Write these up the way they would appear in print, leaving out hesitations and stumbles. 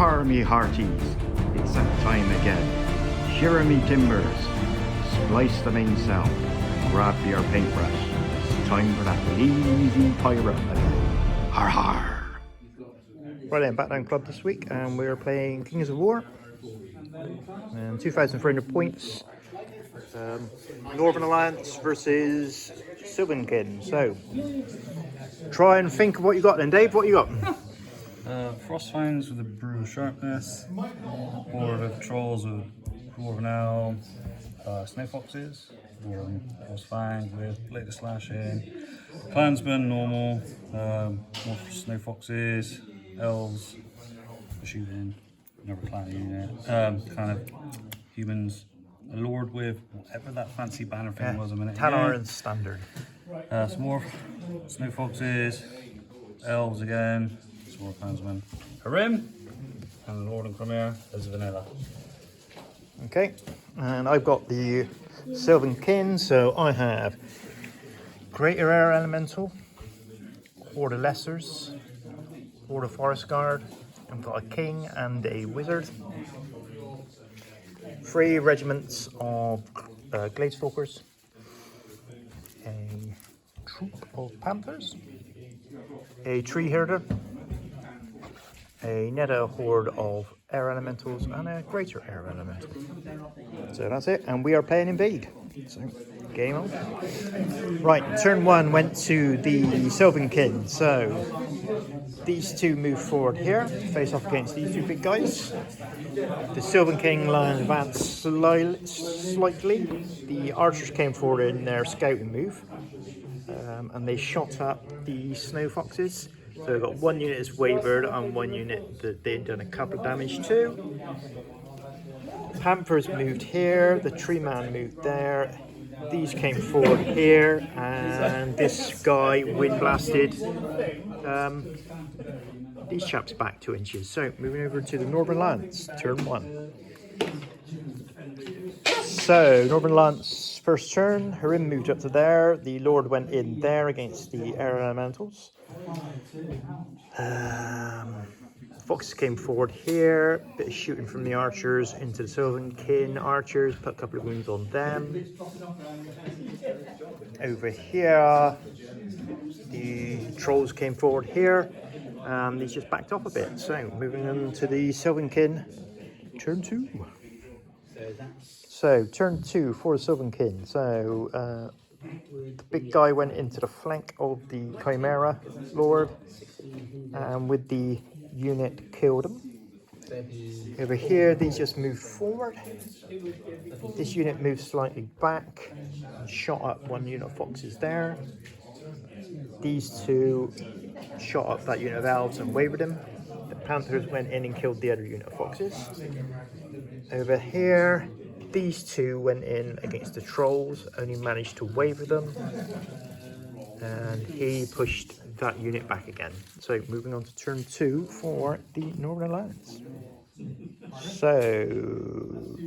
har me hearties, it's that time again. Shear me timbers, splice the mainsail, grab your paintbrush. It's time for that lazy pirate. Har har! Right then, back down club this week, and we're playing Kings of War. 2,400 points. Northern Alliance versus Sylvan Kin. So, try and think of what you got then, Dave. What you got? Frostfangs with a brutal sharpness, horde of trolls with dwarven elm, snow foxes, frostfang with blade of slashing, clansmen normal, more snow foxes, elves shooting, another clan unit, kind of humans, a lord with whatever that fancy banner thing was a minute ago. Tanner and standard. Some more snow foxes, elves again, some more clansmen, Harim, and the Lord and Crimea as vanilla. Okay, and I've got the Sylvan Kin, so I have Greater Air Elemental, Horde of Lessers, Horde of Forest Guard. I've got a King and a Wizard. 3 regiments of Gladestalkers, a troop of Panthers, a Tree Herder, a Nether Horde of Air Elementals, and a Greater Air Elemental. So that's it, and we are playing Invade. So, game on. Right, turn 1 went to the Sylvan Kin. So these two move forward here, face off against these 2 big guys. The Sylvan King line advanced slightly. The archers came forward in their scouting move, and they shot up the snow foxes. So we've got 1 unit that's wavered and 1 unit that they'd done a couple of damage to. Panthers moved here, the tree man moved there. These came forward here, and this guy wind blasted these chaps back 2 inches. So moving over to the Northern Lance, turn 1. So Northern Lance first turn, Harim moved up to there. The Lord went in there against the Air Elementals. Foxes came forward here, bit of shooting from the archers into the Sylvan Kin archers, put a couple of wounds on them. Over here, the trolls came forward here, and these just backed off a bit. So moving on to the Sylvan Kin, turn 2. So turn 2 for the Sylvan Kin. So the big guy went into the flank of the Chimera Lord, and with the unit killed him. Over here, these just moved forward. This unit moved slightly back and shot up 1 unit of foxes there. These 2 shot up that unit of elves and wavered him. The Panthers went in and killed the other unit of foxes. Over here, these 2 went in against the trolls, only managed to waver them, and he pushed that unit back again. So moving on to turn 2 for the Northern Alliance. So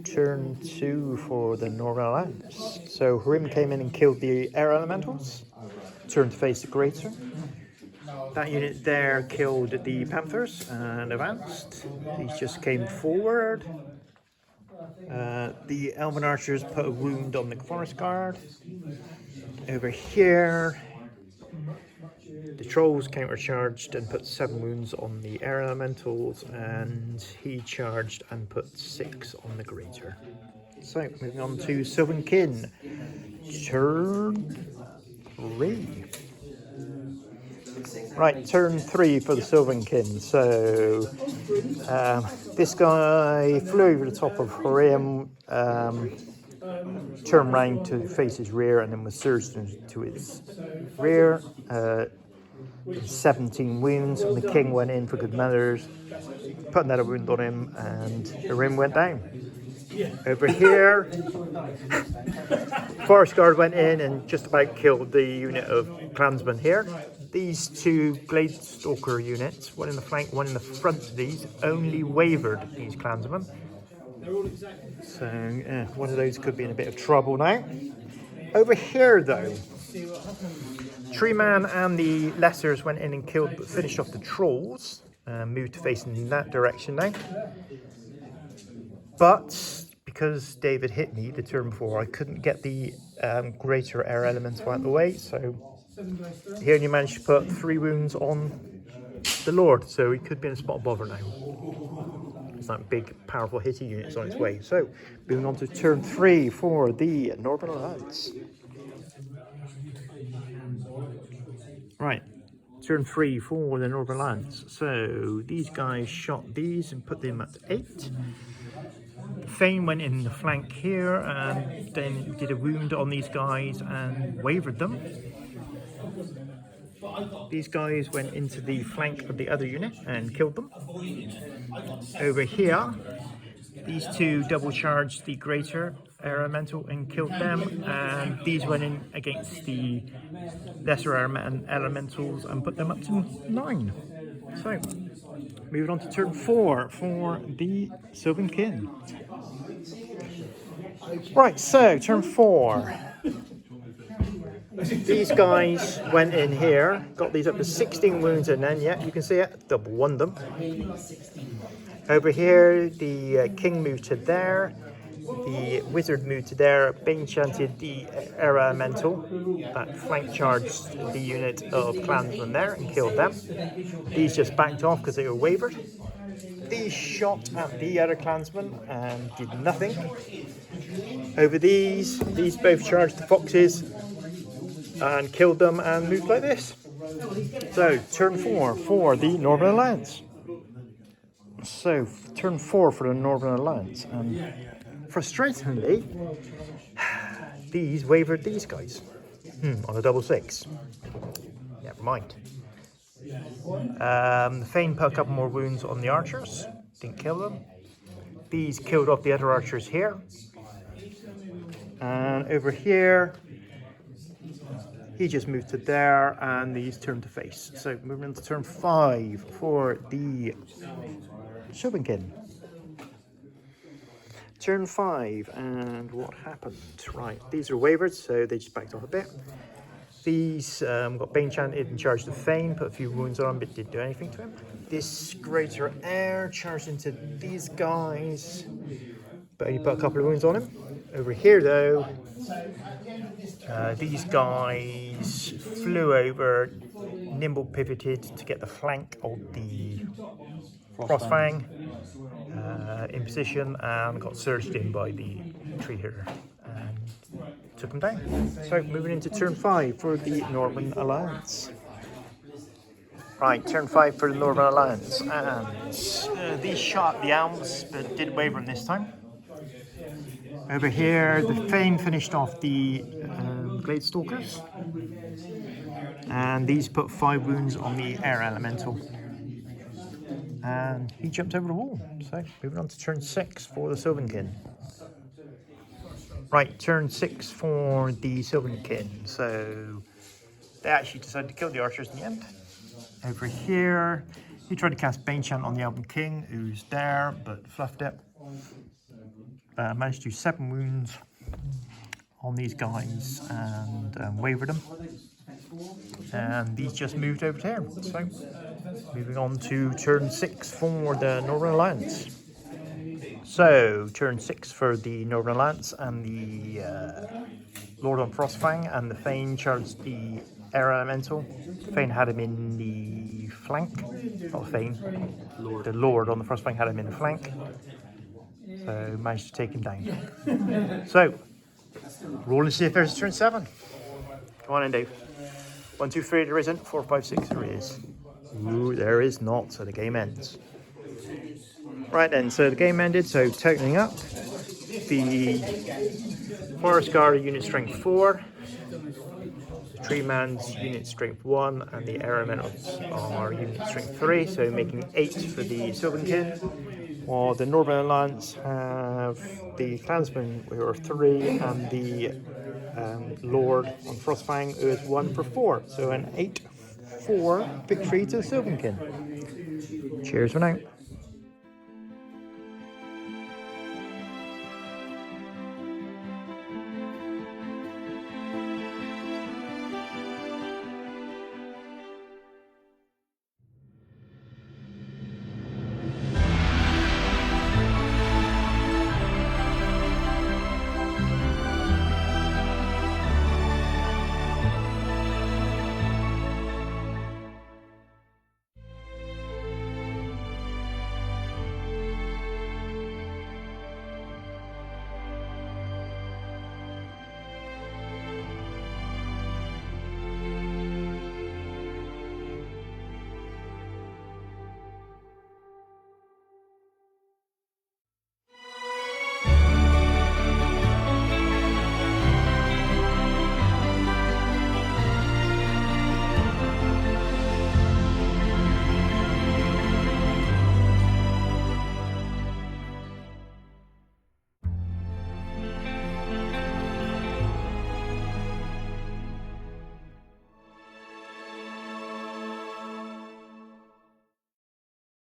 turn 2 for the Northern Alliance. So Harim came in and killed the Air Elementals. Turn to face the Greater. That unit there killed the Panthers and advanced. These just came forward. The Elven Archers put a wound on the Forest Guard. Over here, the Trolls countercharged and put 7 wounds on the Air Elementals, and he charged and put 6 on the Greater. So, moving on to Sylvan Kin. Turn 3. Right, turn 3 for the Sylvan Kin. So, this guy flew over the top of Harim, turned round to face his rear, and then was surged into his rear. 17 wounds, and the King went in for good measures, put another wound on him, and Harim went down. Over here, Forest Guard went in and just about killed the unit of clansmen here. These 2 Gladestalker units, 1 in the flank, 1 in the front of these, only wavered these clansmen. So one of those could be in a bit of trouble now. Over here though, Tree Man and the Lessers went in and finished off the trolls. moved to face in that direction now. But because David hit me the turn before, I couldn't get the greater air elemental out of the way, so he only managed to put 3 wounds on the Lord, so he could be in a spot of bother now. It's that big, powerful hitty units on its way. So, moving on to turn 3 for the Northern Alliance. Right, turn 3 for the Northern Alliance. So, these guys shot these and put them at 8. Thane went in the flank here and then did a wound on these guys and wavered them. These guys went into the flank of the other unit and killed them. Over here, these 2 double charged the greater elemental and killed them, and these went in against the lesser elementals and put them up to 9. So, moving on to turn 4 for the Sylvan Kin. Right, so turn 4. These guys went in here, got these up to 16 wounds, and then, yeah, you can see it, double won them. Over here, the king moved to there, the wizard moved to there, Bane chanted the air elemental, that flank charged the unit of clansmen there and killed them. These just backed off because they were wavered. These shot at the other clansmen and did nothing. Over these both charged the foxes and killed them and moved like this. So, turn 4 for the Northern Alliance. So, turn 4 for the Northern Alliance. And frustratingly, these wavered these guys on a double 6. Never mind. The Thane put a couple more wounds on the archers. Didn't kill them. These killed off the other archers here. And over here, he just moved to there, and these turned to face. So moving on to turn 5 for the Sylvan Kin. Turn 5, and what happened? Right, these are wavered, so they just backed off a bit. These got Bane chanted and charged the Thane, put a few wounds on him, but didn't do anything to him. This greater air charged into these guys, but he put a couple of wounds on him. Over here, though, these guys flew over, nimble pivoted to get the flank of the Crossfang in position and got surged in by the tree hitter and took him down. So moving into turn 5 for the Northern Alliance. Right, turn 5 for the Northern Alliance, and these shot the elms but didn't waver them this time. Over here, the Thane finished off the Gladestalkers, and these put 5 wounds on the air elemental, and he jumped over the wall. So moving on to turn 6 for the Sylvan Kin. Right, turn 6 for the Sylvan Kin. So they actually decided to kill the archers in the end. Over here, he tried to cast Bane Chant on the Elven King, who's there, but fluffed it. Managed to do 7 wounds on these guys and wavered them. And these just moved over to here. So, moving on to turn 6 for the Northern Alliance. So, turn 6 for the Northern Alliance, and the Lord on Frostfang and the Thane charged the air elemental. Thane had him in the flank. Not Thane. The Lord on the Frostfang had him in the flank. So managed to take him down. So, roll and see if there's a turn 7. Come on in, Dave. 1, 2, 3, there isn't. 4, 5, 6, there is. Ooh, there is not, so the game ends. Right then, so the game ended, so totaling up. The Forest Guard are unit strength 4. The Tree Man's unit strength 1, and the Air Elementals are unit strength 3, so making 8 for the Sylvan Kin. While the Northern Alliance have the Clansmen, who are 3, and the Lord on Frostfang, who is 1 for 4. So an 8-4 victory to the Sylvan Kin. Cheers for now.